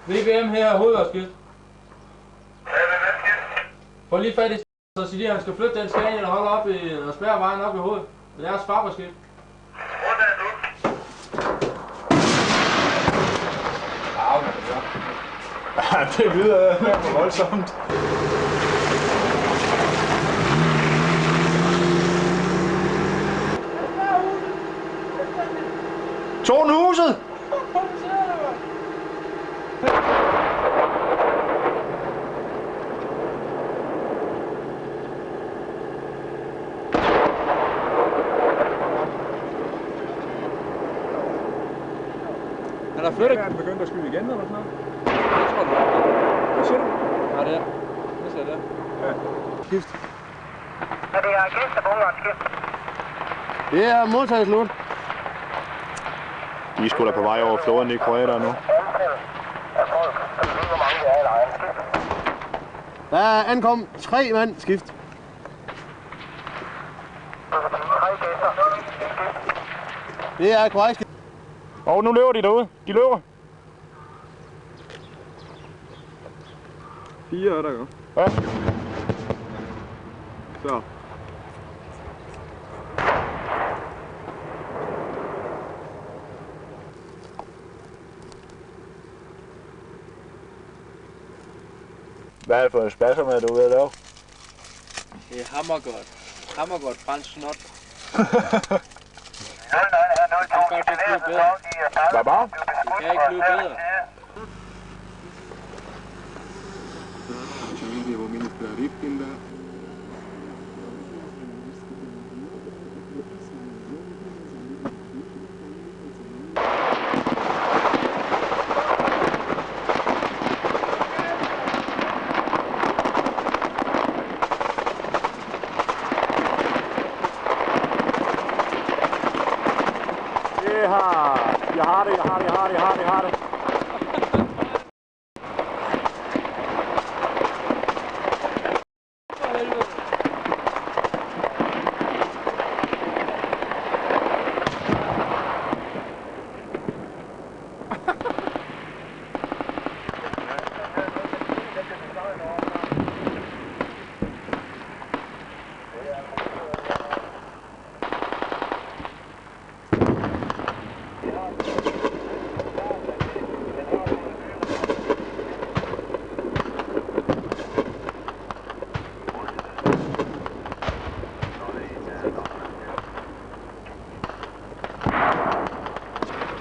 VBM her, hovedværksskift. Få lige fat i så siger de, at han skal flytte den Scania, der holder op i, og spærre vejen op i hovedet. Det er jeres farberskift. Ja, det lyder for voldsomt. Tårnhuset! Han har flyttet. Er han begyndt at skyde igen eller sådan noget? Jeg tror, det er. Hvad siger du? Ja, det er. Det ser det. Ja. Skift. Ja, det er gæstebunkeren, skift. Det er modtaget slut. I er sgu da på vej over floden i Kroater nu. Der er ankom 3 mand skift. Det er korrekt. Og nu løber de derude. De løber. 4 er der jo. Ja. Så. Hvad er det for en spasser med, du er ved at lave? Det er hammergodt. Hammergodt fransk snot. Hvad bare? Det kan ikke blive bedre.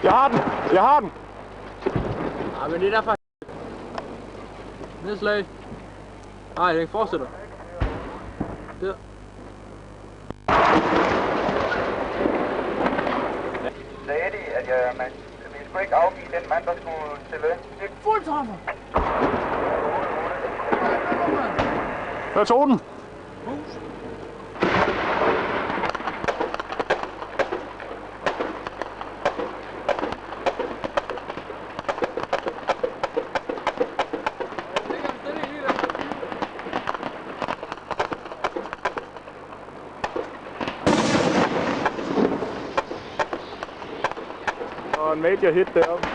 Jeg har det. Jeg har den! Ja, men det er derfor. Nedslag. Nej, den fortsætter. Der. Sagde de, at vi skulle ikke afgive den mand, der skulle til løn. Det er fuld træffer. Jeg tog den. Og en major hit deroppe.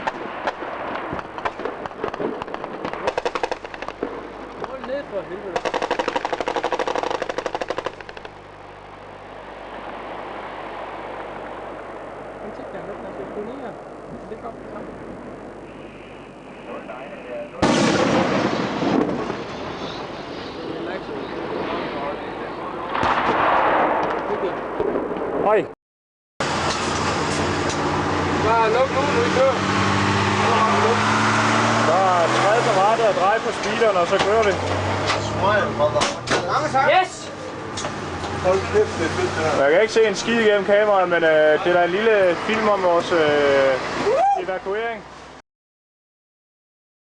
Hold ned for helvede. Han tænker, at han skal imponere. Det kommer sammen. Hej. Bare luk nu, nu I kører. Der er træde på rettet og drej på speederen, og så kører vi. Yes! Hold kæft, det er fedt det her. Jeg kan ikke se en skid igennem kameraet, men det er da en lille film om vores evakuering.